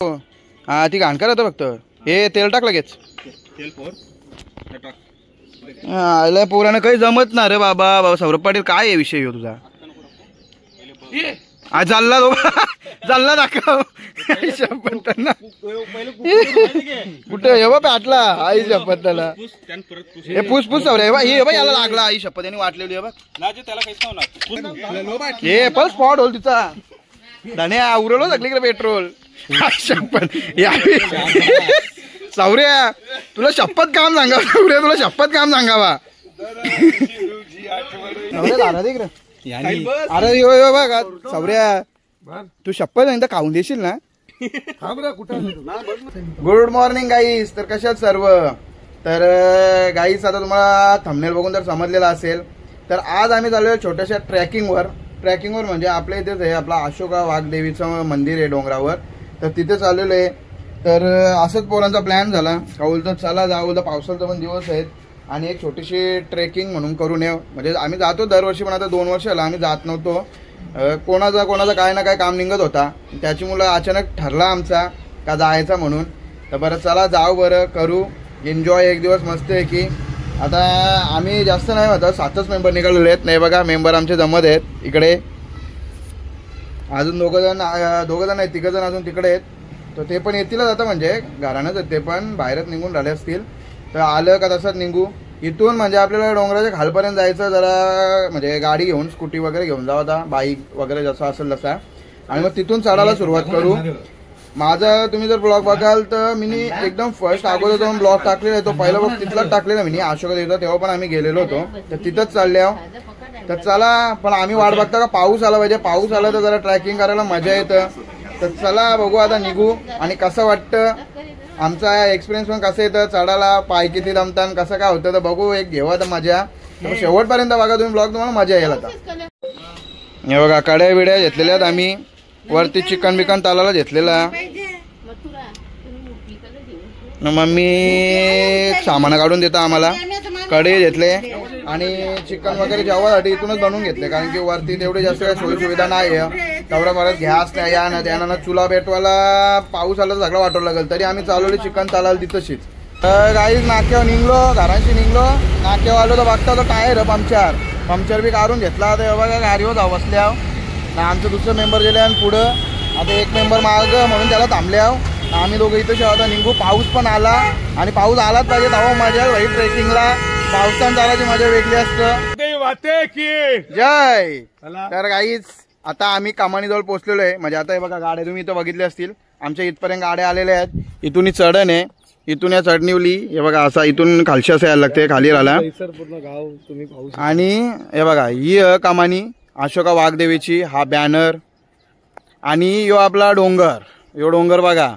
हा ती घाण करत फक्त हे तेल टाक लगेच आल्या पोरानं काही जमत ना रे बाबा सौरभ पाटील काय आहे विषय हो तुझा आज चालला तो चालला दाखव शपथ कुठे हे बा पाटला आई शपथ त्याला हे पुसपुस सौर्या हे बा याला लागला आई शपथ यांनी वाटलेली हे बघ हे पण स्पॉट होल तिचा धन्या उरलो सगळी इकडे पेट्रोल शपथ सौर्या तुला शपथ काम सांगा सौर्या तुला शपथ काम सांगावा अरे यो यो बघ सौर्या तू शपथ एकदा खाऊन देशील ना गुड मॉर्निंग गाईस तर कशात सर्व तर गाईस आता तुम्हाला थंबनेल बघून जर समजलेला असेल तर आज आम्ही चाललोय छोट्याशा ट्रॅकिंगवर म्हणजे आपल्या इथेच आहे आपला अशोका वाघदेवीचं मंदिर आहे डोंगरावर तर तिथे चाललेलो आहे तर असंच पोरांचा प्लॅन झाला का चला जाऊ पावसाचा पण दिवस आहेत आणि एक छोटीशी ट्रेकिंग म्हणून करून येऊ म्हणजे आम्ही जातो दरवर्षी पण आता 2 वर्ष आला आम्ही जात नव्हतो कोणाचा काय ना काय काम निघत होता त्याची मुलं अचानक ठरला आमचा का जायचा म्हणून तर बरं चला जाऊ बरं करू एन्जॉय एक दिवस मस्त आहे की आता आम्ही जास्त नाही होता 7च मेंबर निघालेले आहेत नाही बघा मेंबर आमचे जमत आहेत इकडे अजून दोघं जण नाही 3 जण अजून तिकडे आहेत तर ते पण येतीलच आता म्हणजे घरानंच ते पण बाहेरच निघून राहिले असतील तर आलं का तसंच निघू इथून म्हणजे आपल्याला डोंगराच्या खालपर्यंत जायचं जरा म्हणजे गाडी घेऊन स्कूटी वगैरे घेऊन जाऊ आता बाईक वगैरे जसं असेल तसा आणि मग तिथून चढायला सुरुवात करू माझा तुम्ही जर ब्लॉग बघाल तर मी एकदम फर्स्ट अगोदर जाऊन ब्लॉग टाकलेला आहे तो पहिला ब्लॉग तिथलाच टाकलेला मी अशोका देवता तेव्हा पण आम्ही गेलेलो होतो तर तिथंच चालले आहो तर चला पण आम्ही वाट बघता का पाऊस आला पाहिजे पाऊस आला तर जरा ट्रॅकिंग करायला मजा येतं तर चला बघू आता निघू आणि कसं वाटतं आमचा एक्सपिरियन्स पण कसं येतं चढायला पाय किती दमतान कसं काय होतं तर बघू एक घेऊ आता मजा शेवटपर्यंत बघा तुम्ही ब्लॉग तुम्हाला मजा येईल आता हे बघा कड्या बिड्या घेतलेल्या आहेत आम्ही वरती चिकन बिकन तालाला घेतलेला मम्मी सामान काढून देता आम्हाला कढई घेतले आणि चिकन वगैरे जेवणासाठी इथूनच बनवून घेतले कारण की वरती तेवढी जास्त काही सोयी सुविधा नाही आहे तेवढा परत गॅस नाही या ना त्यानं चुला पेटवायला पाऊस आला सगळं वाटावं लागेल तरी आम्ही चालवले चिकन चालाल तिथंशीच तर गाईच नाक्यावर निघलो घरांशी निघलो नाक्यावर आलो तर बघता तो टायर पंक्चर बी काढून घेतला आता बघा गाडीवर जाऊ बसल्या ना आमचं दुसरं मेंबर गेले आणि पुढं आता एक मेंबर माग म्हणून त्याला थांबले आहो आम्ही दोघं इथं शेवता निघू पाऊस पण आला आणि पाऊस आलाच पाहिजे तेव्हा मजा वाईट ट्रेकिंगला पावसानं चालायची मजा वेगळी असतं जय तर गाईच आता आम्ही कामानीजवळ पोहोचलेलो आहे म्हणजे आता हे बघा गाड्या तुम्ही इथं बघितले असतील आमच्या इथपर्यंत गाड्या आलेल्या आहेत इथून ही चढण आहे इथून या चढणीवली हे बघा असा इथून खालशी असं यायला लागते खाली राहिला आणि हे बघा ही कामानी अशोका वाघदेवीची हा बॅनर आणि यो आपला डोंगर बघा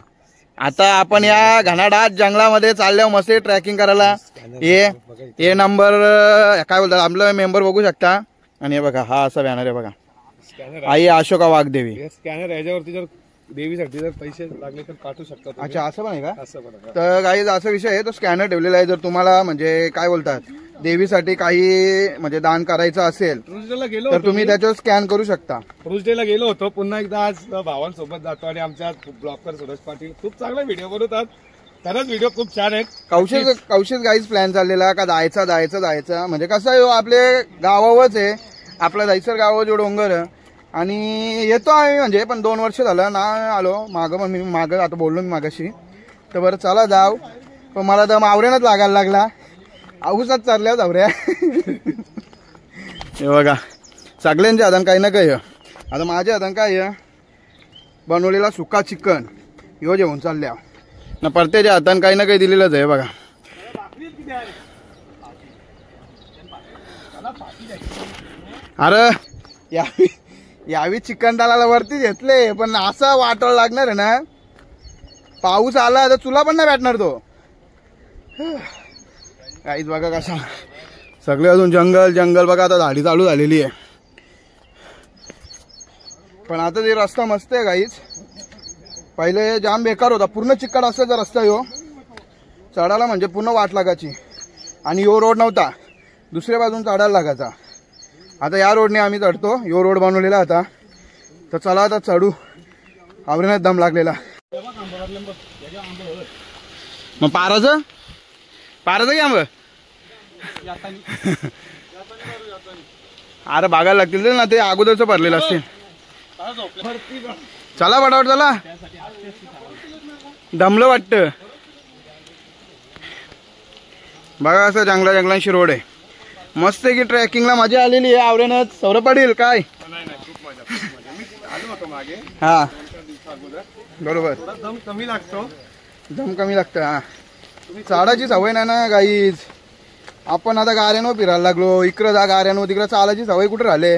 आता आपण या घनाडात जंगलामध्ये चालल्यावर मस्त ट्रॅकिंग करायला हे नंबर काय बोलतात आपलं मेंबर बघू शकता आणि हे बघा हा असा बॅनर आहे बघा आई अशोका वाघदेवी स्कॅनर याच्यावरती जर देवीसाठी जर पैसे लागले तर काढू शकतात अच्छा असं पण आहे का तर काही असा विषय आहे तो स्कॅनर ठेवलेला आहे जर तुम्हाला म्हणजे काय बोलतात देवीसाठी काही म्हणजे दान करायचं असेल तर तुम्ही त्याच्यावर स्कॅन करू शकता रुजडेला गेलो होतो पुन्हा एकदा आज भावांसोबत जातो आणि आमच्या ब्लॉगर सुरेश पाटील खूप चांगला व्हिडिओ बनवतात खरंच व्हिडिओ खूप छान आहेत कौशिक गाईज प्लॅन चाललेला का जायचं म्हणजे कसं आहे आपले गावावरच आहे आपला दहिसर गाव जो डोंगर आणि येतो आम्ही म्हणजे पण 2 वर्ष झालं ना आलो मागं आता बोललो मी मागाशी तर बरं चला जाऊ पण मला तर मावऱ्यानंच लागायला लागला आऊसात चालल्या धावऱ्या हे बघा सगळ्यांच्या हातान काही ना काही आता माझ्या हातान काय बनवलेला सुका चिकन ह्यो जेवण चालल्या ना परत्याच्या हातान काही ना काही दिलेलंच आहे बघा अरे यावी चिकन दालाला वरती घेतले पण असं वाटायला लागणार आहे ना पाऊस आला तर चुला पण नाही भेटणार तो काहीच बघा कसा सगळे अजून जंगल बघा आता झाडी चालू झालेली आहे पण आता ते रस्ता मस्त आहे काहीच पहिले जाम बेकार होता पूर्ण चिक्कड असायचा रस्ता ह्यो चढायला म्हणजे पूर्ण वाट लागायची आणि यो रोड नव्हता दुसऱ्या बाजून चढायला लागायचा आता या रोडने आम्ही चढतो यो रोड बनवलेला आता तर चला आता चढू आवरेनच दम लागलेला मग पाराचं घ्या मग. अरे बघायला लागतील ना, ते अगोदरच भरलेलं असते. चला पटापट चला, दमलं वाटतं. बघा असं जंगलांशी रोड आहे. मस्त आहे की ट्रेकिंगला मजा आलेली आहे. आवरेनच सौरभ पाटील काय. हा बरोबर, दम कमी लागतं. हा चालायची सवय नाही ना गाईज. आपण आता गाऱ्यानं फिरायला लागलो, इकडं जा गाऱ्यानं, तिकडं चालायची सवय कुठं राहिले.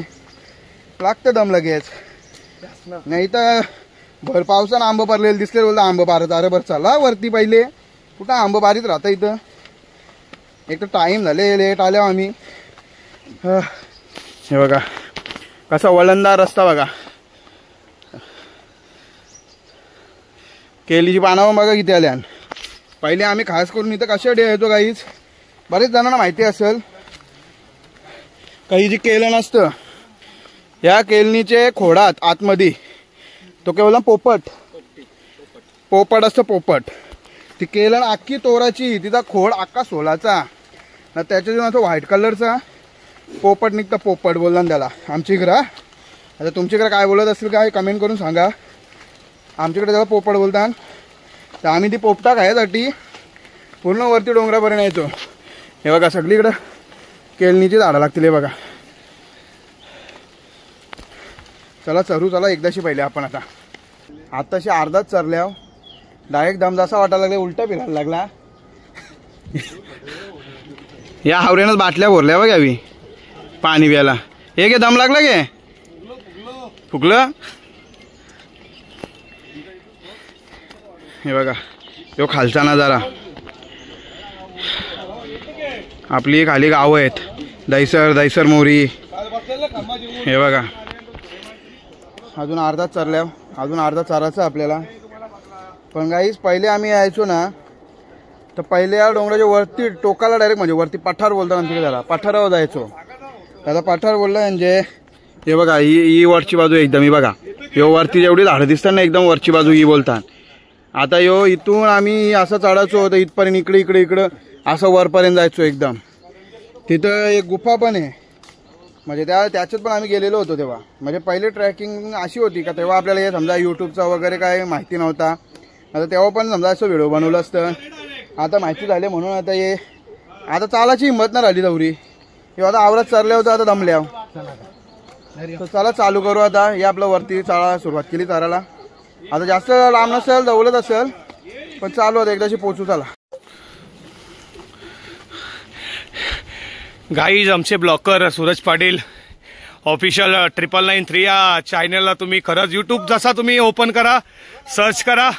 लागतं दम लगेच. नाही तर भर पावसानं आंब भरलेले दिसले, बोलता आंब पारत. अरे बरं चला वरती पहिले, कुठं आंब बारीत राहतं इथं. एक तर टाईम झाले, लेट आल्या आम्ही. हे बघा कसा वळणदार रस्ता बघा. केलीची पानावर बघा किती आल्या. पहिले आम्ही खास करून इथं कशासाठी येतो गाईच, बरेच जणांना माहिती असेल. काही जी केलं नसतं, या केलनीचे खोडात आतमध्ये तो केवळ पोपट असतं. पोपट ती केलं अख्खी तोराची, तिचा खोड अख्खा सोलाचा ना, त्याच्यातून असं व्हाईट कलरचा पोपट निघतं. पोपट बोलला त्याला आमच्या इकडं. आता तुमच्याकडे काय बोलत असेल काय कमेंट करून सांगा. आमच्याकडे त्याला पोपट बोलतात. तर आम्ही ती पोपटा खायसाठी पूर्ण वरती डोंगरापर्यंत यायचो. हे बघा सगळीकडं केळणीची झाडं लागतील. हे बघा चला चरू, चला एकदाशी पहिले आपण. आताशी अर्धाच चरल्या, डायरेक्ट दमदासा वाटायला लागले, उलटा फिरायला लागला. या हावऱ्यानंच बाटल्या भरल्या बघ यावी पाणी प्यायला. हे गे दम लागला गे, फुकलं. हे बघा यो खालचा नजारा. आपली खाली गावं आहेत, दैसर मोरी. हे बघा अजून अर्धा चरल्या, अजून अर्धा चारायचं आपल्याला. पण गाईस पहिले आम्ही यायचो ना, तर पहिले या डोंगराच्या वरती टोकाला डायरेक्ट, म्हणजे वरती पठार बोलतात आमच्याकडे त्याला, पठारावर जायचो. त्याला पठार बोलला म्हणजे हे बघा ही वरची बाजू एकदम. ही बघा यो वरती जेवढी झाडं दिसतात ना, एकदम वरची बाजू ही बोलतात. आता यो इथून आम्ही असं चढायचो तर इथपर्यंत, इकडं असं वरपर्यंत जायचो एकदम. तिथं एक गुफा पण आहे, म्हणजे त्याच्यात पण आम्ही गेलेलो होतो तेव्हा. म्हणजे पहिले ट्रॅकिंग अशी होती का, तेव्हा आपल्याला हे समजा यूट्यूबचा वगैरे काय माहिती नव्हता. आता तेव्हा पण समजा असं व्हिडिओ बनवलं असतं. आता माहिती झाले म्हणून आता चालायची हिंमत नाही राहिली दौरी. किंवा आता आवरात चालल्या होतं, आता दमल्या. तर चला चालू करू आता. हे आपलं वरती चाला सुरुवात केली चालायला. आता जास्त लांब नसेल, दौलत असेल, पण चालू होतं एकदाशी पोचू. चला गाईज, आमचे ब्लॉकर सूरज पाटील ऑफिशियल 993 या चॅनलला तुम्ही खरंच यूट्यूब जसा तुम्ही ओपन करा, सर्च करा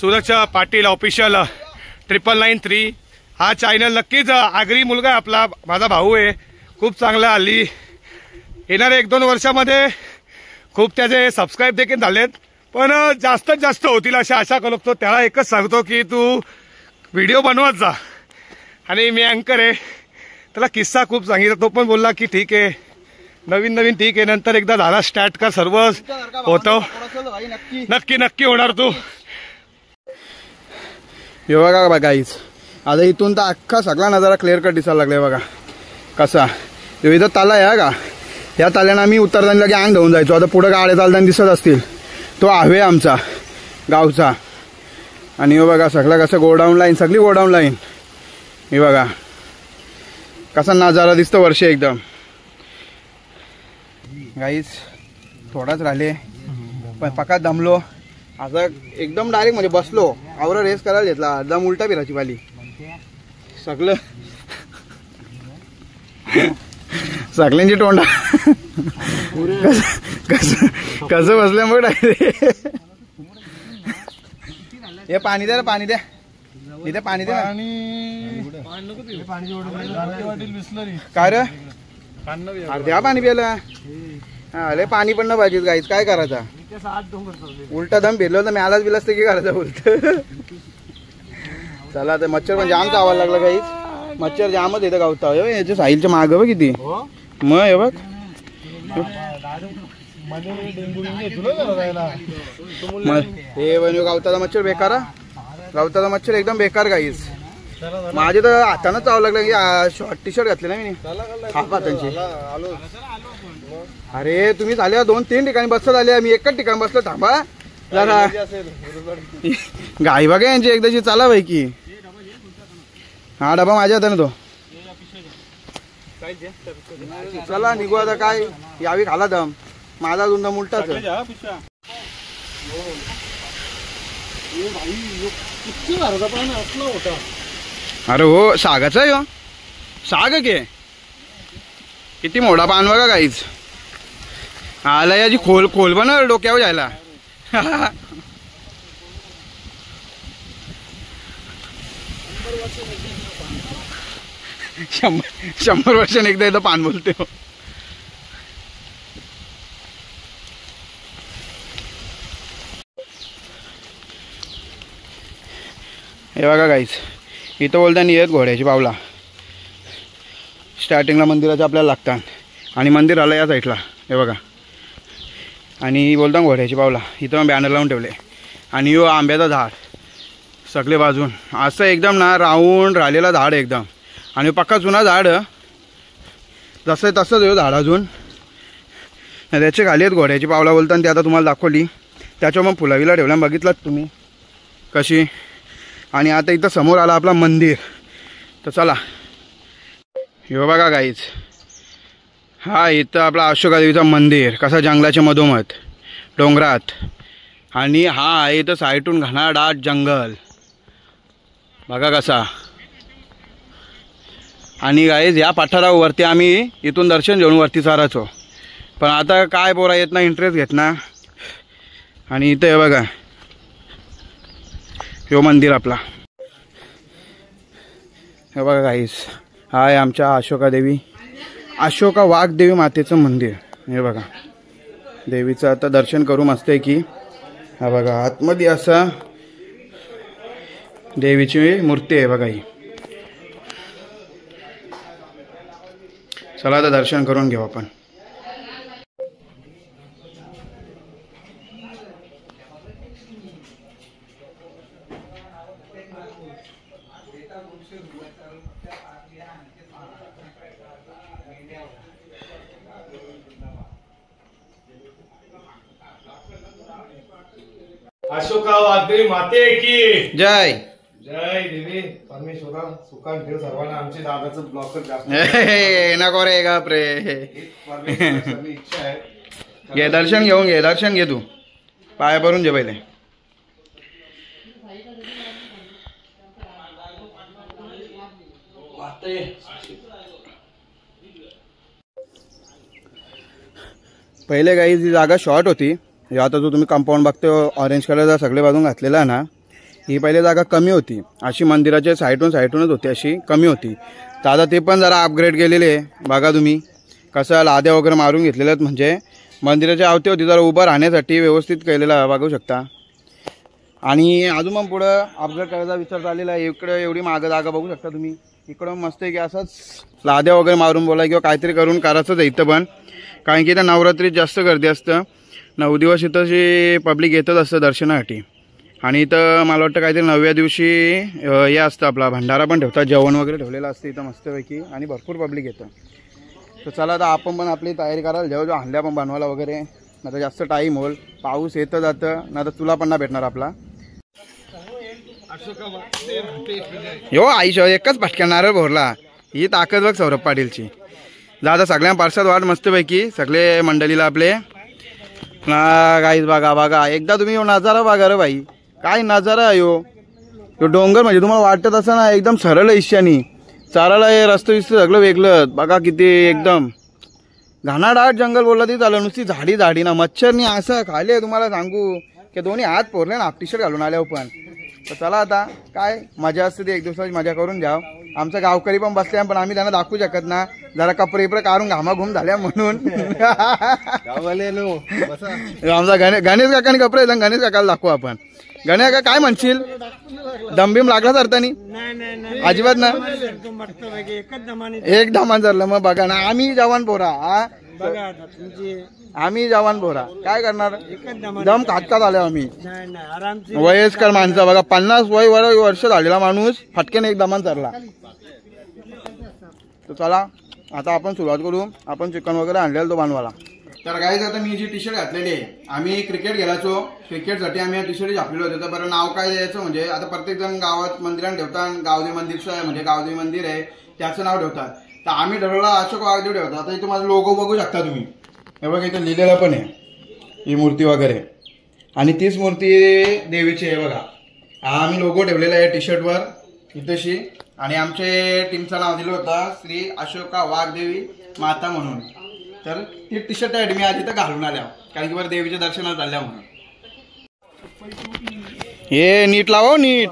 सूरज पाटील ऑफिशियल 993 हा चॅनल. नक्कीच आगरी मुलगा आहे आपला, माझा भाऊ आहे. खूप चांगला हल्ली येणाऱ्या 1-2 वर्षामध्ये खूप त्याचे सबस्क्राईब देखील झालेत, पण जास्तीत जास्त होतील अशा आशा करतो. त्याला एकच सांगतो की तू व्हिडिओ बनवत जा. आणि मी अँकर आहे, त्याला किस्सा खूप सांगितला. तो पण बोलला की ठीक आहे, नवीन ठीक आहे, नंतर एकदा झाला स्टार्ट कर, सर्व होतं. नक्की होणार तू. हे बघा गाईज, आता इथून तर अख्खा सगळा नजारा क्लिअर कट दिसायला लागलाय. बघा कसा इथं ताला आहे का, या ताल्यानं आम्ही उतरताना लगे अंग धुवून जायचो. आता पुढे गाड्या चालताना दिसत असतील, तो आहे आमचा गावचा. आणि हे बघा सगळं कसं गोडाऊन लाईन, सगळी गोडाऊन लाईन. हे बघा कसा नजारा दिसतो वर्ष एकदम. गाईस थोडाच राहिले, पण पक्का दमलो. असं एकदम डायरेक्ट म्हणजे बसलो, आवरा रेस करायला घेतला, दम उलटा फिरायची पाली सगळं. सगळ्यांची तोंडा कसं बसल्या मग डायरेक्ट. हे पाणी द्या, पाणी द्या इथे, पाणी द्या. काय रे द्या पाणी प्यायला. अरे पाणी पण न पाहिजे गाईच, काय करायचा. उलटा दम फिरलो तर मॅलाच बिलास की करायचं बोलत. चला तर मच्छर पण जाम चावायला लागला गाईच. मच्छर जामच येतं गावता. याच्या साहिलच्या मागं बघ किती. मग हे बघ हे बनू गावताचा मच्छर बेकार हा. गावताचा मच्छर एकदम बेकार गाईस. माझे तर हातानं चाव लागलं की शॉर्ट टी शर्ट घातले ना मी हातांची. अरे तुम्ही झाल्या 2-3 ठिकाणी बसत आले, मी एकच ठिकाणी बसलो. थांबा जरा गाई बघा यांची एकदाची चाला बाई की. हा डबा माझ्या हाताने तो. चला निघू आता. काय यावी खाला दम माझा दुंदा उलटाच. अरे हो सागाचा आहे हो. साग के किती मोठा पान बघा काहीच. आला याची खोल खोल पण डोक्यावर जायला. 100 वर्षांनी एकदा येतं पान बोलते हो. हे बघा गाईस इथं बोलताना येत घोड्याची पावला. स्टार्टिंगला मंदिराच्या आपल्याला लागतात आणि मंदिर आलं या साईडला हे बघा. आणि बोलताना घोड्याची पावला इथं बॅनर लावून ठेवले. आणि यो आंब्याचा झाड सगळे बाजून असं एकदम ना राऊंड राहिलेला झाड एकदम. आणि पक्का जुना झाड जसं तसंच हो झाड अजून. त्याचे खाली आहेत घोड्याची पावला बोलताना ते आता तुम्हाला दाखवली. त्याच्यावर मग फुलावीला ठेवल्या बघितलात तुम्ही कशी. आणि आता इथं समोर आला आपला मंदिर. तर चला हे बघा गाईच हा इथं आपला अशोकादेवीचा मंदिर कसा जंगलाच्या मधोमध डोंगरात. आणि हा आहे इथं साईटून घनाडाट जंगल बघा कसा. आणि गाईज या पठारावरती आम्ही इथून दर्शन घेऊन वरती चारायचो. पण आता काय पोरा येत ना इंटरेस्ट घेत ना. आणि इथं हे बघा हे मंदिर आपला. हे बघा गाईस हा आहे आमच्या अशोका वाघदेवी मातेचं मंदिर. हे बघा देवीचं आता दर्शन करू मस्त आहे की. हा बघा आतमध्ये असा देवीची मूर्ती आहे बघा ही. चला आता दर्शन करून घेऊ आपण. अशोका वाघदेवी माते की जय. जय देवी परमेश्वरा सुखान ठेव सर्वांना. आमचे दादाचं ब्लॉकर जास्त नको रे का प्रे. इच्छा आहे. घे दर्शन घेऊन घे. दर्शन घे तू पाया भरून घे पहिले. पहिले काही जी जागा शॉर्ट होती. आता जो तुम्ही कंपाऊंड बघतो ऑरेंज कलरचा सगळे बाजून घातलेला ना ही पहिले जागा कमी होती. अशी मंदिराच्या साईडूनच होती अशी कमी होती. तर आता ते पण जरा अपग्रेड केलेले आहे बघा तुम्ही. कसं लाद्या वगैरे मारून घेतलेल्या आहेत. म्हणजे मंदिराच्या अवती होती जरा उभं राहण्यासाठी व्यवस्थित केलेला बघू शकता. आणि अजून मग पुढं अपग्रेड करायचा विचार चाललेला आहे. इकडं एवढी मागं जागा बघू शकता तुम्ही. इकडं मस्त आहे की असंच लाद्या वगैरे मारून बोला किंवा काहीतरी करून करायचंच आहे इथं पण. कारण की इथं नवरात्रीत जास्त गर्दी असतं. 9 दिवस इथं जी पब्लिक येतच असतं दर्शनासाठी. आणि इथं मला वाटतं काहीतरी 9व्या दिवशी हे असतं आपला भंडारा पण ठेवतात. जेवण वगैरे ठेवलेलं असतं इथं मस्तपैकी. आणि भरपूर पब्लिक येतं. तर चला आता आपण पण आपली तयारी करायला जेव्हा हंड्या पण बनवायला वगैरे. नाही तर जास्त टाईम होईल. पाऊस येतं जातं नाही तर तुला पण नाही भेटणार आपला. हो आईशो एकच फटक्या नारळ भरला. ही ताकद बघ सौरभ पाटीलची. दादा सगळ्या पार्श्वात वाट मस्तपैकी सगळे मंडळीला आपले ना. गाईज बघा एकदा तुम्ही नजारा बघा रे बाई. काय नजारा यो डोंगर. म्हणजे तुम्हाला वाटत असं ना एकदम सरळ इशानी चारायला हे रस्ते विस्ते सगळं वेगळं बघा. किती एकदम घनाडाट जंगल बोलला ती चालू. नुसती झाडी ना मच्छरनी असं खाली आहे तुम्हाला सांगू की दोन्ही हात पोरले ना. हाफ टी शर्ट घालून आल्यावर पण. तर चला आता काय मजा असते ती एक दिवसाची मजा करून घ्याव. आमचा गावकरी पण बसले पण आम्ही त्यांना दाखवू शकत ना. जरा कपडे काढून घामाघूम झाल्या म्हणून. आमचा गणेश काकाने कपडे गणेश काकाला दाखवू आपण. गणेश काका काय म्हणशील. दमबिम लागला सरतानी अजिबात ना. एक दमान धरलं मग बघा ना. आम्ही जवान पोरा बघा आता तुमची आम्ही जवान बोरा काय करणार, एकच दमाने दम खातकात आले आम्ही. नाही नाही आरामची वयस्कर माणसं बघा, 50 वर्ष झालेला माणूस फटक्याने एक दमान चालला. तर चला आता आपण सुरुवात करू. आपण चिकन वगैरे आणलेलं तो बनवायला. तर गाईज आता मी जी टी शर्ट घातलेली आहे, आम्ही क्रिकेट खेळायचो, क्रिकेटसाठी आम्ही टी शर्ट छापलेलं होतं. तर बरं नाव काय द्यायचं म्हणजे आता प्रत्येक जण गावात मंदिरात ठेवतात, गावदेवी मंदिरचं आहे म्हणजे गावदेवी मंदिर आहे त्याचं नाव ठेवतात. तर आम्ही ठरवलं अशोक वाघदेव ठेवतो. आता इथे माझं लोगो बघू शकता तुम्ही, हे बघा इथं लिहिलेलं पण आहे ही मूर्ती वगैरे, आणि तीच मूर्ती देवीची आहे बघा. हा आम्ही लोगो ठेवलेला आहे टी शर्टवर इथेशी, आणि आमचे टीमचं नाव दिलं होतं श्री अशोका वाघदेवी माता म्हणून. तर ती टी शर्ट आहे मी आज इथं घालून आल्या, कारण की बरं देवीच्या दर्शनात झाल्या म्हणून. हे नीट लावा नीट.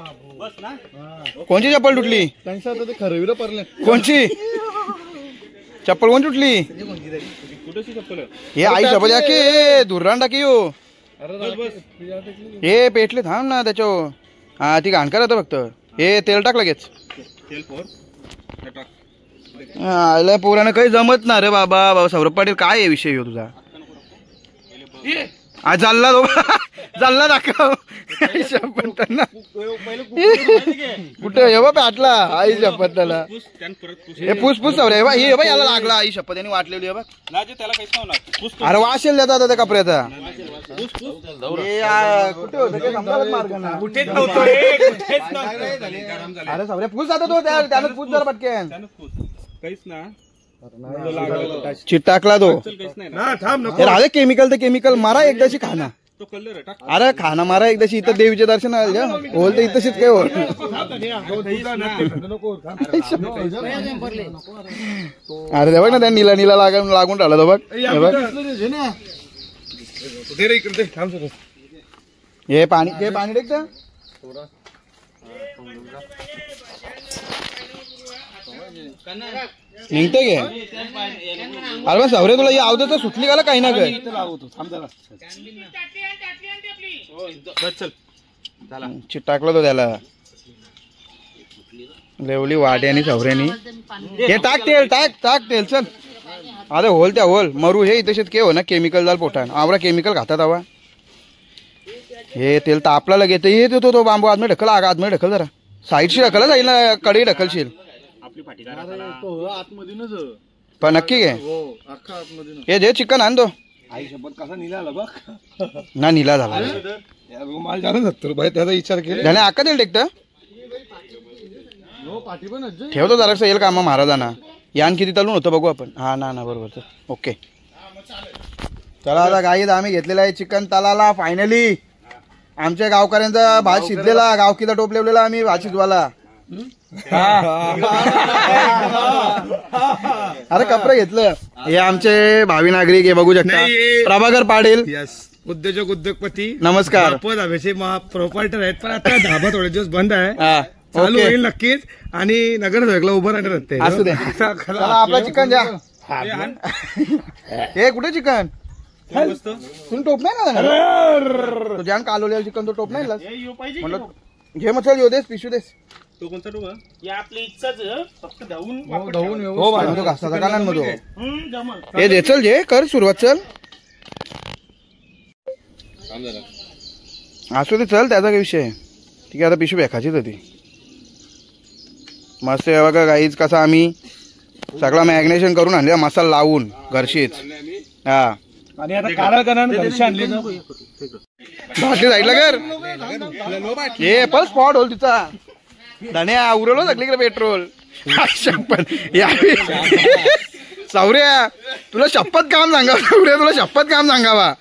कोणची चप्पल तुटली? खरविलं पडलं. कोणची चप्पल कोण तुटली? हे आई शपथ की दुर्रान टाकी हो. हे पेटले थांब ना त्याच्यावर. हा ती घाण करत फक्त. हे तेल टाक लगेच. पोरानं काही जमत ना रे बाबा. सौरभ पाटील काय आहे विषय हो तुझा? आज चालला तो चालला दाखव शपथ ना कुठे हे बाबा आटला आई शपथ त्याला. हे पुसपूस सौरे हे बाई याला लागला आई शपथ यांनी वाटलेली आहे बघ. अरे वाशेल देतात आता त्या कपड्याचा. कुठे होतं अरे सौरे पूस जातो तो त्यानं पूस जरा पटकेन चिट टाकला तो. राहिले केमिकल तर केमिकल मारा एकदाशी खाना. अरे खाना मारा एकदाशी. इथं देवीचे दर्शन होल तर इथंशीच काय होल. अरे बघ ना त्या नीला नीला लागून राहिला तो बघ. हे पाणी ते पाणी टेक निघते गे. अरे मग सवरे तुला आवडत सुटली का काही ना काही. चिट टाकलं तो त्याला लेवली वाड्यानी सवऱ्यानी. हे टाक तेल टाक तेल चल. अरे होल त्या होल मरू हे तसेच के हो ना केमिकल जाल पोटान आवडा केमिकल खातात हवा. हे तेल तापला लगेच येत होतो तो बांबू आदमी ढकल आदमी ढकल जरा साईडशी ढकल जाईल ना कडी ढकलशील पण नक्की घे. हे जे चिकन आण दो ना नीला झाला त्याचा विचार केला त्याने आका देईल टेकत ठेवतो जरासं येईल कामा महाराजांना. यान किती तलून होतं बघू आपण. हा ना बरोबर ओके. चला आता गाईत आम्ही घेतलेला आहे चिकन तलाला फायनली. आमच्या गावकऱ्यांचा भात शिजलेला गावकीला टोप लेवलेला आम्ही भात शिजवाला. अरे कपडे घेतलं. हे आमचे भावी नागरिक हे बघू शकता प्रभाकर पाटील उद्योजक उद्योगपती. नमस्कार. धाब्याचे प्रॉपर्टर आहेत पण आता धाबा थोडे दिवस बंद आहे. चालू होईल नक्कीच. आणि नगरसेवकला उभं राहणार असू दे. आपला चिकन द्या. हे कुठे चिकन तुम्ही टोप नाही ना जान कालवलेलं चिकन तो टोप नाही म्हणलं घे मग चल येऊ देस पिशू देस. तो कोणता टोप आपली इच्छाच फक्त धावून घासाचा कानांमध्ये हे दे चल जे कर सुरुवात चल. असू दे चल त्याचा काही विषय. ठीक आहे आता पिशू बेकाचीच होती मस्त. बघा गाईज कसा आम्ही सगळा मॅग्नेशन करून आणले मसाला लावून घरशीच. हा आणि आता काळा घरशी आणली बाटली जायला कर. हे पण स्पॉट होल तिचा धण्या उरवलं सगळीकडे पेट्रोल. सावऱ्या तुला शपथ काम सांगावा. सावऱ्या तुला शपथ काम सांगावा.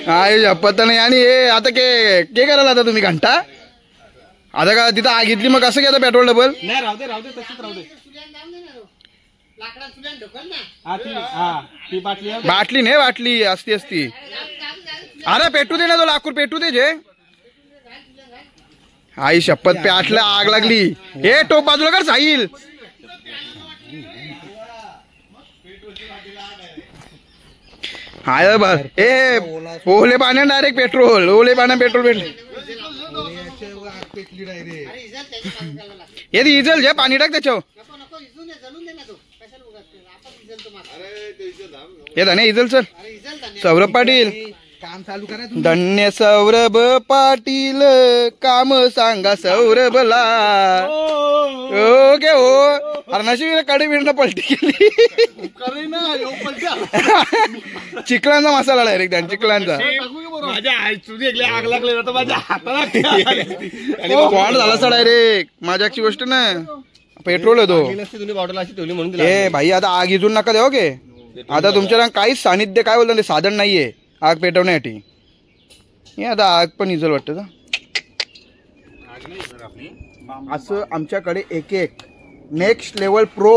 हा शपथ नाही. आणि हे आता के करायला आता तुम्ही घंटा आता का तिथं आग घेतली मग कसं घ्या पेट्रोल डबल. बाटली नाही बाटली असती. अरे पेटू दे ना तो लाकूड पेटू दे जे. आई शपथ पेटला आग लागली. हे टोप बाजूला कर साईल. हाय बर ए ओले पाण्या डायरेक्ट पेट्रोल. ओले पाण्या पेट्रोल भेटले. हे डिझेल जे पाणी टाक त्याच्यावर. हे धन्य इजल सर सौरभ पाटील काम चालू करा धन्य सौरभ पाटील काम सांगा सौरभला ओके हो अरे नशीब कडे बिरणं पलटी केली चिकलांचा मसाला डायरेक्ट त्याने चिकलांचा आग लागले तर माझ्या हाताला बॉन्ड झाला सर डायरेक्ट माझ्याची गोष्ट ना पेट्रोल आहे तो बॉटल अशी ठेवली म्हणून ए भाई आता आग इजून नका देऊ ओके आता तुमच्या काहीच सानिध्य काय बोलतो ते साधन नाहीये आग पेटवण्यासाठी हे आता आग पण इजल वाटतं असं आमच्याकडे एक एक next level pro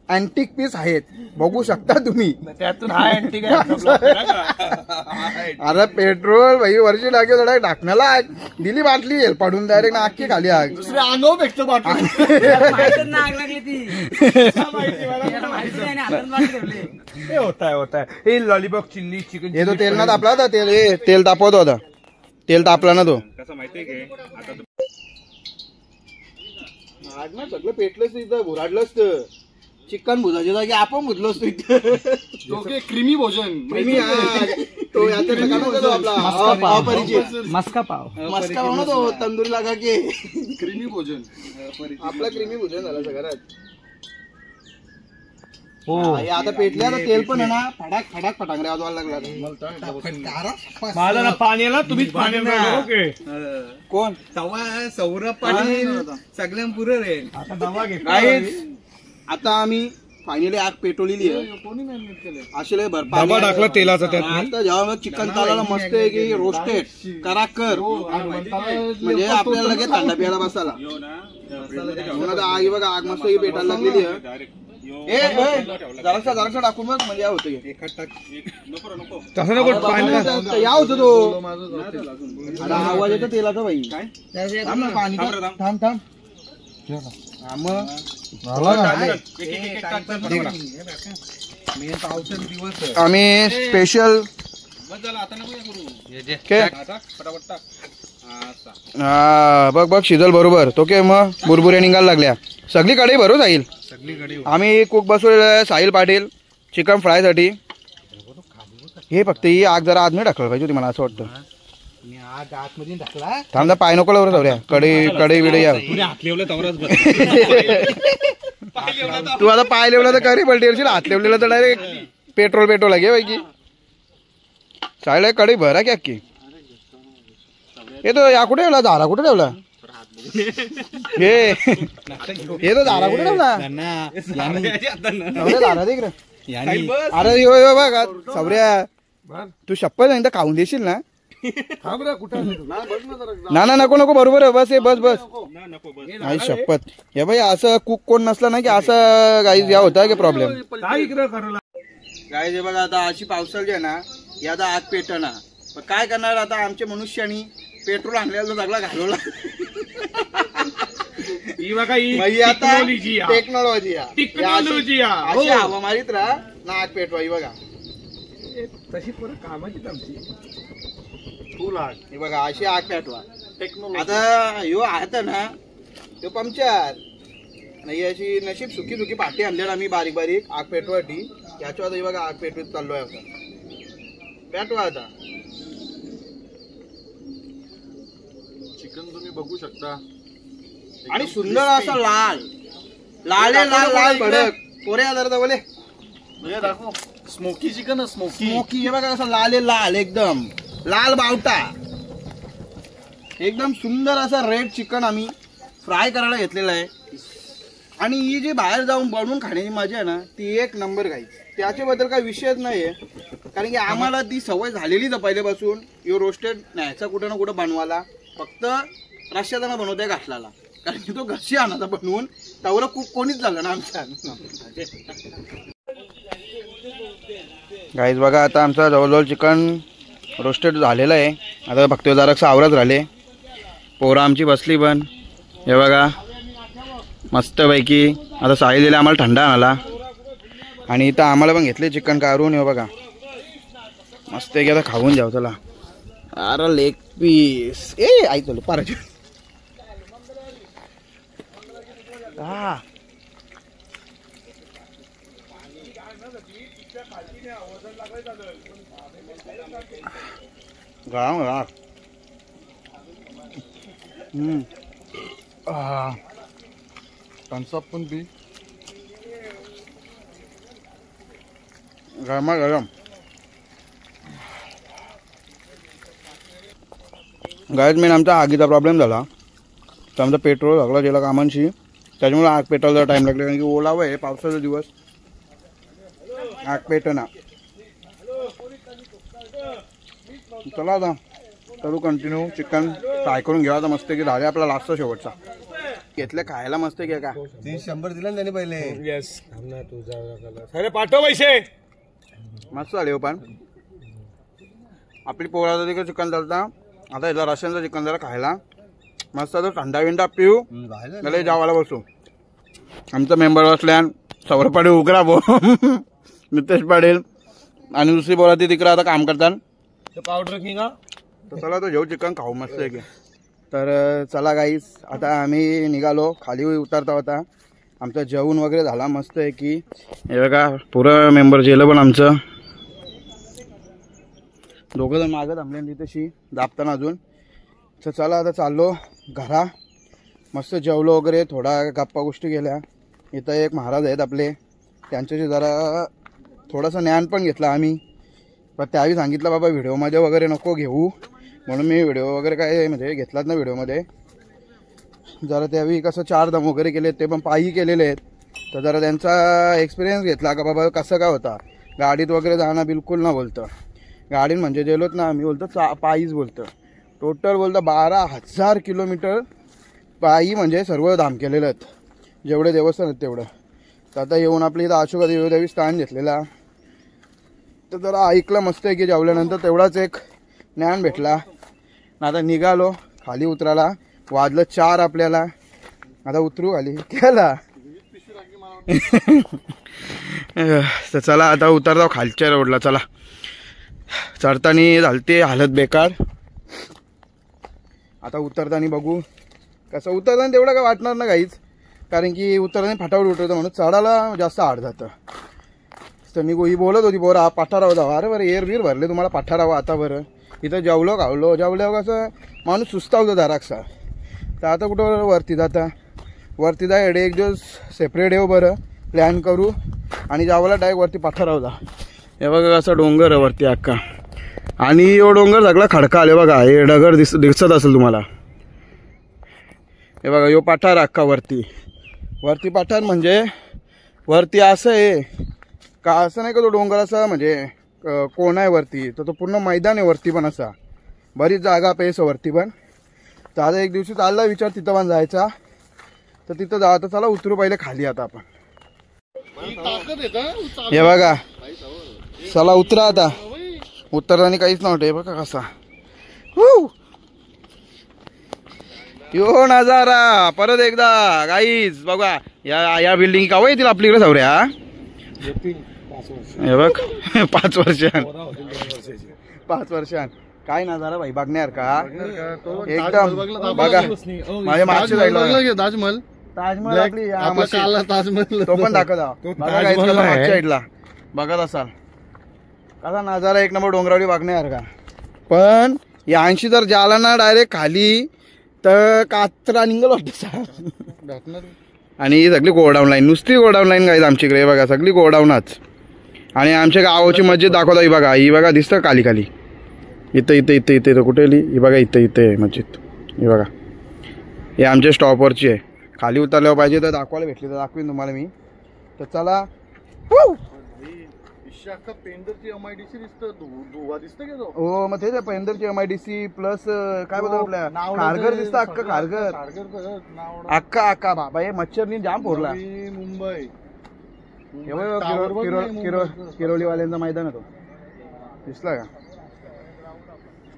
antique piece आहेत बघू शकता तुम्ही त्यातून हा अँटिक अरे पेट्रोल भाई वर्षी लागेल जरा टाकण्याला आग दिली बाटली पाडून डायरेक्ट आखी खाली आग दुसऱ्या अंगावर भेटतो बाटली होता है हे लॉलीपॉप चिल्ली चिकन हे तो तेल ना तापला होता तेल तापवतो होता तेल तापला ना तो कसं माहितीये की आग ना सगळं पेटलंच इथं भुराडलंच चिकन भुजाच्या जागी आपण भुजलो असतो इथं क्रीमी भोजन तो आपला अपरिचित मस्का पाव मस्का ना तो तंदूरी लागा की क्रीमी भोजन आपला क्रीमी भोजन झालं सगळ्यात हो हे आता पेटले आता तेल पण आहे ना फटाक फटाक फटांगड्या वाजवायला लागला मला ना पाण्याला तुम्हीच पाणी ओके कोण सौरभ पाटील सगळ्यां पुरं रे आता दवा घे आता आम्ही फायनली आग पेटवलेली आहे असे डबा टाकला तेलाचा त्यात आता जेव्हा मग चिकन तालाला मस्त आहे की रोस्टेड कराकर म्हणजे आपल्याला लगेच थंडा प्यायला बसायला म्हणून आता आग बघा आग मस्त पेटायला लागलेली आहे जरासा टाकून मग म्हणजे होतं तसं नको या होतं तो आवाज येतो तेलाचा बाई पाणी थांब थांब आम्ही स्पेशल बघ बघ शिजल बरोबर तो के मग बुरबुऱ्या निघायला लागल्या सगळीकडे बरोबर जाईल आम्ही कुक बसवलेलं साहिल पाटील चिकन फ्राय साठी हे फक्त ही आग जरा आत नाही टाकलं पाहिजे होती मला असं वाटतं आग आतमध्ये टाकला थांबदा पाय नको लवकर जाऊया कडे विडे या तू आता पाय लेवला तर करी पलटी हात लेवलेला तर डायरेक्ट पेट्रोल लागे बाई साईड कडे भरा की अक्की हे तो या कुठे ठेवला झाला कुठे ठेवला हे तो झाला कुठे ठेवला झाला दे अरे यो बघ सौर्या तू शप्पथ एकदा खाऊन देशील ना ना नको बरोबर आहे बस बस नाही शपथ हे भाई असं कुक कोण नसला ना की असं गाईज या होता की प्रॉब्लेम गाईज बघा आता अशी पावसाळी आहे ना या आता आग पेटना पण काय करणार आता आमच्या मनुष्यानी पेट्रोल आणलेला सगळा घालवला टेक्नॉलॉजी हवा मारीत राहा ना आग पेटवा ही बघा तशी परत कामाची आमची हे बघा अशी आग पेटवा आता ह्यो आहे ना तो पंक्चर नाही अशी नशीब सुकी पाठी आणल्या आम्ही बारीक आग पेटवाटी याच्या आता बघा आग पेटवीत चाललोय आता पेटवा आता चिकन तुम्ही बघू शकता आणि सुंदर असा लाल भडक पोऱ्या जरा बोले स्मोकी चिकन स्मोकी हे बघा कसं लाल एकदम लाल बावटा एकदम सुंदर असा रेड चिकन आम्ही फ्राय करायला घेतलेला आहे आणि ही जी बाहेर जाऊन बनवून खाण्याची मजा आहे ना ती एक नंबर काही त्याच्याबद्दल काही विषयच नाहीये कारण की आम्हाला ती सवय झालेलीच आहे पहिल्यापासून यो रोस्टेड न्यायचा कुठं ना कुठं बनवायला फक्त रश्यादाना बनवता घातला कारण की तो घरची आणायचा बनवून त्यावर खूप कोणीच झालं ना आमच्या गाईज बघा आता आमचा जवळजवळ चिकन रोस्टेड झालेलं आहे आता फक्त जरासं आवरत राहिले पोरं आमची बसली पण हे बघा मस्तपैकी आता साई दिले आम्हाला थंडा आणाला आणि इथं आम्हाला पण घेतले चिकन काढून हे बघा मस्त आता खाऊन जाऊ चला अरे लेग पीस आई चलो पाराची गरम गरम थम्स अप पण पी गरमा गरम गायत मेन आमचा आगीचा प्रॉब्लेम झाला तर आमचा पेट्रोल सगळं गेला कामांशी त्याच्यामुळे आग पेटायला टाइम लागला कारण की ओलावं आहे पावसाचा दिवस आग पेटना चला आता करू कंटिन्यू चिकन फ्राय करून घ्या आता मस्त की झाले आपला लास्टचा शेवटचा घेतलं खायला मस्त की का 100 दिला ना त्याने पहिले येस अरे पाठव पैसे मस्त झाले हो पण आपली पोळा तिकडे चिकन चालता आता याला रशांचा चिकन जरा खायला मस्त आता थंडा विंडा पिऊ त्याला जावाला बसू आमचा मेंबर बसल्यान सौरभ पाटील उकरा बो नितेश पाटील आणि दुसरी बोला ती तिकडे आता काम करतात पावडर किंगा तर चला तो जेऊ चिकन खाऊ मस्त आहे की तर चला गाईस आता आम्ही निघालो खाली उतरता होता आमचं जेवण वगैरे झाला मस्त आहे की हे बघा पुरं मेंबर जेलं पण आमचं दोघं जण मागं थांबले तिथेशी दाबताना अजून तर चला आता चाललो घरा मस्त जेवलो वगैरे थोडा गप्पा गोष्टी गेल्या इथं एक महाराज आहेत आपले त्यांच्याशी जरा थोडंसं ज्ञान पण घेतलं आम्ही पण त्यावेळी सांगितलं बाबा व्हिडिओमध्ये वगैरे नको घेऊ म्हणून मी व्हिडिओ वगैरे काय म्हणजे घेतलाच ना व्हिडिओमध्ये जरा त्यावेळी कसं 4 दम वगैरे केले ते पण पायी केलेले आहेत तर जरा त्यांचा एक्सपिरियन्स घेतला का बाबा कसं काय होता गाडीत वगैरे जाणं बिलकुल ना बोलतं गाडीत म्हणजे गेलोत ना आम्ही बोलतो पायीच बोलतं टोटल बोलतं 12,000 किलोमीटर पायी म्हणजे सर्व धाम केलेलं आहेत जेवढे देवस्थान आहेत तेवढं तर आता येऊन आपली इथं अशोका देवी स्थान घेतलेला तर जरा ऐकलं मस्त आहे की जेवल्यानंतर तेवढाच एक ज्ञान भेटला आता निघालो खाली उतरायला वाजलं 4 आपल्याला आता उतरू खाली केला तर चला आता उतरतो खालच्या रोडला चला चढताना झालते हालत बेकार आता उतरताना बघू कसं उतरताना तेवढं काय वाटणार ना काहीच कारण की उतरताना फाटावर उतरतं म्हणून चढायला जास्त हार्ड जातं तर मी ही बोलत होती बोरा पाठाराव जावा अरे बरं एअर बीर भरले तुम्हाला पाठारावं आता बरं इथं जेवलो खावलो जेवल्यावर कसं माणूस सुस्तावतो दाराक्षा तर आता कुठं वरती जा एडे एक दिवस सेपरेट येऊ बरं प्लॅन करू आणि जावला डायरेक्ट वरती पाठाराव जा हे बघा कसं डोंगर आहे वरती अख्खा आणि यो डोंगर सगळा खडका आले बघा हे डगर दिसत असेल तुम्हाला हे बघा यो पाठार अख्खा वरती पाठार म्हणजे वरती असं आहे का असं नाही का तो डोंगर असा म्हणजे कोण आहे वरती तर तो पूर्ण मैदान आहे वरती पण असा बरीच जागा पेस वरती पण तर आता एक दिवशी चालला विचार तिथं पण जायचा तर तिथं जा तर चला उतरू पहिले खाली आता आपण हे बघा चला उतरा आता उतरताना काहीच नव्हतं हे बघा कसा यो नजारा परत एकदा गाईज बघा या बिल्डिंग का येतील आपल्याकडे सौर्या हे बघ 5 वर्षां काय नजारा भाई बघण्यासारखा एकदम बघा माझ्या मागच्या साईडला ताजमहल आपली तो पण दाखवता मागच्या साईडला बघत असाल कसा नजारा एक नंबर डोंगरावरी बघण्यासारखा पण यांशी जर जाला ना डायरेक्ट खाली तर कात्रा निघल वाटत आणि ही सगळी गोडाऊन लाईन नुसती गोडाऊन लाईन गायच आमच्याकडे बघा सगळी गोडाऊनच आणि आमच्या गावाची मस्जिद दाखवता ही बघा दिसतं खाली इथं कुठे ही बघा इथं आहे मस्जिद ही बघा हे आमच्या स्टॉपवरची आहे खाली उतरल्यावर पाहिजे तर दाखवायला भेटली तर दाखवीन तुम्हाला मी तर चला पेंदरची MIDC दिसतं हो मग तेच आहे पेंदरची MIDC प्लस काय बोलतो आपल्या खारघर दिसतं अख्खं खारघर अख्खा बाबा हे मच्छरनी जाम फोडला मुंबई किरोलीवाल्यांचा मैदान होतो दिसला का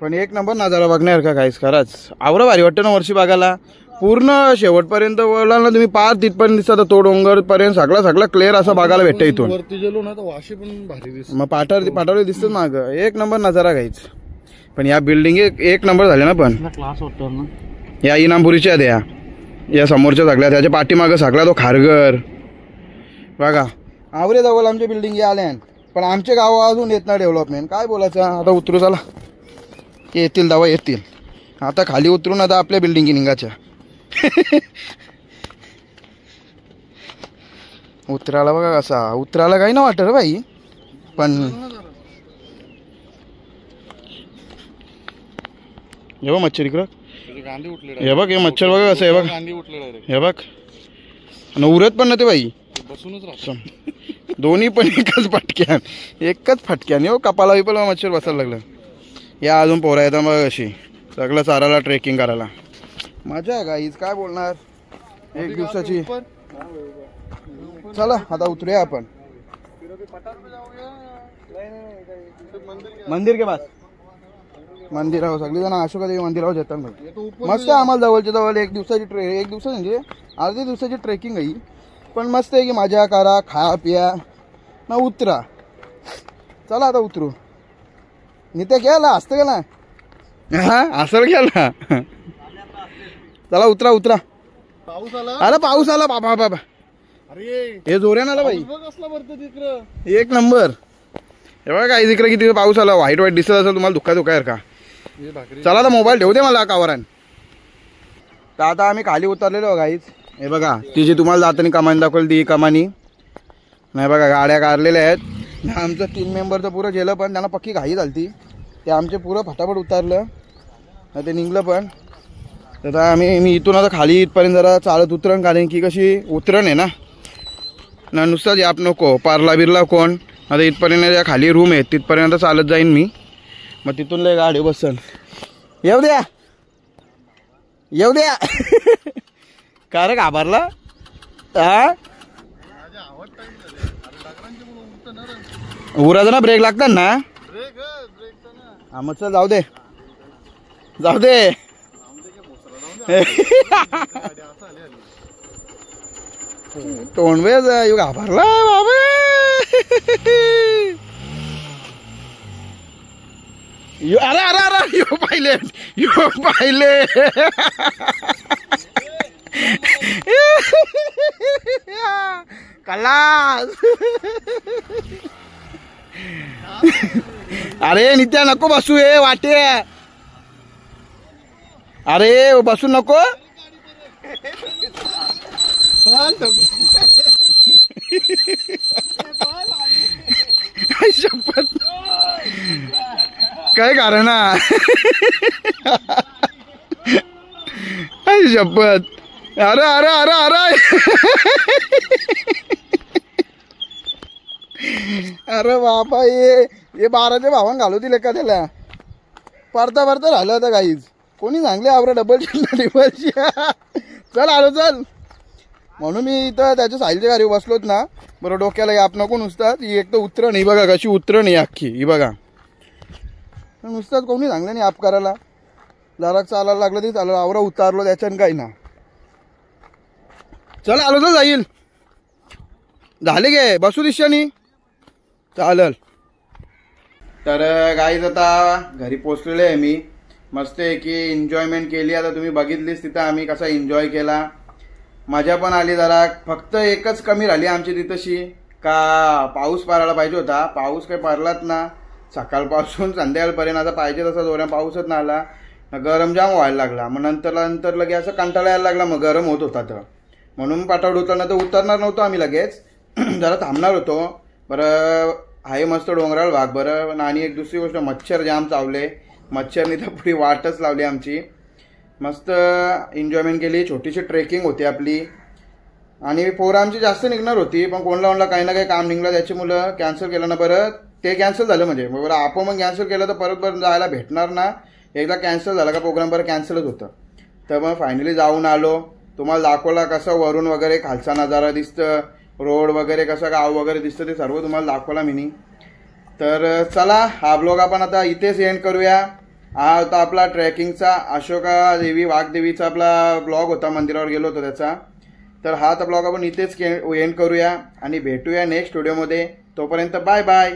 पण एक नंबर नजारा बघण्यासारखा काहीच खरंच आवडं भारी वाटतं ना वर्षी बघायला पूर्ण शेवटपर्यंत वळला ना तुम्ही पार तिथपर्यंत दिसता तो डोंगर पर्यंत सगळा क्लिअर असा बघायला भेटतं इथून वरती गेलो ना तर वाशी पण भारी दिसत मग पाठावर दिसतं माग एक नंबर नजारा काहीच पण या बिल्डिंग एक नंबर झाल्या ना पण क्लास वाटतो ना या इनामपुरीच्या द्या या समोरच्या सगळ्या त्याच्या पाठीमागं सगळा तो खारघर बघा आवरे जवळ आमच्या बिल्डिंग आल्या पण आमचे गाव अजून येत नाही डेव्हलपमेंट. काय बोलायचं आता. उतरू चला. येतील दवा येतील. आता खाली उतरून आता आपल्या बिल्डिंगी निघाच्या. उतराला बघा कसा. उतराला काही ना वाटत रे बाई. पण हे बघ मच्छर इकडं. हे बघ हे मच्छर बघा कसं आहे बघ. हे बघ आणि उरत पण ना ते बाई. दोन्ही पण एकच फटक्यान हो कपाला विपाला मच्छर बसायला लागलं. या अजून पोरा येतात मग अशी सगळं चारायला ट्रेकिंग करायला मजा आहे गाईज. काय बोलणार. एक दिवसाची. चला आता उतरूया आपण मंदिर के पास. मंदिरावर सगळी जण अशोका देवी मंदिरावर येतात. मस्त आहे. आम्हाला जवळच्या जवळ एक दिवसाची म्हणजे अर्ध्या दिवसाची ट्रेकिंग आहे. पण मस्त आहे की मजा करा खा पिया ना उतरा. चला आता उतरू. नित्या गेला असतं गेला. हा असं गेला. चला उतरा उतरा. पाऊस आला. अरे पाऊस आला बाबा बाबा. अरे हे जोऱ्यानं आला बाई. कसला भरतं तिकडं. एक नंबर. हे बघा काही तिकडे किती पाऊस आला. व्हाईट व्हाईट दिसत असेल तुम्हाला. धुका का. चला आता मोबाईल ठेवू दे मला कावरान. तर आता आम्ही खाली उतरलेलो गाईच. हे बघा ती जी तुम्हाला जाताना कमानी दाखवली ती कमानी नाही बघा. गाड्या काढलेल्या आहेत. आमचं 3 मेंबरचं पुरं गेलं पण त्यांना पक्की घाई झाली. ते आमचे पुरं फटाफट उतरलं ते निघलं पण. तर आता मी इथून आता खाली इथपर्यंत जरा चालत उतरण. कारण की कशी उतरण आहे ना नुसतं याप नको पारला बिरला कोण. आता इथपर्यंत ज्या खाली रूम आहेत तिथपर्यंत चालत जाईन मी. मग तिथून लय गाडी बसन. येऊ द्या येऊ द्या. का रे घाबरला. हा उराचा ना ब्रेक लागतात ना. हा मग चल जाऊ दे जाऊ दे. तोंडवे घाबरला बाबा. अरे अरे अरे यो पाहिले कलास. अरे नित्या नको बसू. हे वाटे. अरे बसू नको. शपथ काय कारण. शपथ. अरे अरे अरे अरे अरे बाबा हे 12च्या भावान घालवतील एका त्याला. परता राहिलं होतं काहीच. कोणी सांगले आवरा डबलची. चल आलो चल. म्हणून मी इथं त्याच्या साईलच्या गाडीवर बसलोत ना. बरं डोक्याला याप नको नुसतात. ही एक तर उतरण ही बघा कशी उतरण ही अख्खी. ही बघा नुसतात कोणी सांगलं नाही आप करायला. जरा चालायला लागलं तरी चाललं. आवरा उतारलो त्याच्यानं काही ना. चल आलो तर जाईल. झाले गे बसू दिशानी. चालेल. तर गाईज आता घरी पोचलेले आहे मी. मस्त आहे की एन्जॉयमेंट केली. आता तुम्ही बघितलीच तिथं आम्ही कसा एन्जॉय केला. मजा पण आली जरा. फक्त एकच कमी राहिली आमची तिथंशी का पाऊस पडायला पाहिजे होता. पाऊस काही पडलाच ना. सकाळपासून संध्याकाळपर्यंत आता पाहिजे तसा जोरात पाऊसच ना आला. गरम जाम व्हायला लागला. मग नंतर लगे असं कंटाळा यायला लागला. मग गरम होत होता तर म्हणून पाटावर उतरणार तर उतरणार नव्हतो आम्ही लगेच. जरा थांबणार होतो. बरं आहे मस्त डोंगराळ भाग. बरं आणि एक दुसरी गोष्ट मच्छर जाम चावले. मच्छरनी तर पुढे वाटच लावली आमची. मस्त एन्जॉयमेंट केली. छोटीशी ट्रेकिंग होती आपली. आणि पोरं आमची जास्त निघणार होती पण कोणला काही ना काही काम निघलं त्याच्यामुळं कॅन्सल केलं ना. बरं ते कॅन्सल झालं म्हणजे बरं आपण मग कॅन्सल केलं तर परत जायला भेटणार ना. एकदा कॅन्सल झाला का प्रोग्राम बरं कॅन्सलच होतं. तर मग फायनली जाऊन आलो. तुम्हाला दाखवला कसं वरून वगैरे खालचा नजारा दिसतं. रोड वगैरे कसं गाव वगैरे दिसतं ते सर्व तुम्हाला दाखवला मी. तर चला हा ब्लॉग आपण आता इथेच एंड करूया. हा होता आपला ट्रेकिंगचा अशोका देवी वाघदेवीचा आपला ब्लॉग होता. मंदिरावर गेलो होतो त्याचा. तर हा आता ब्लॉग आपण इथेच एंड करूया आणि भेटूया नेक्स्ट व्हिडिओमध्ये. तोपर्यंत बाय बाय.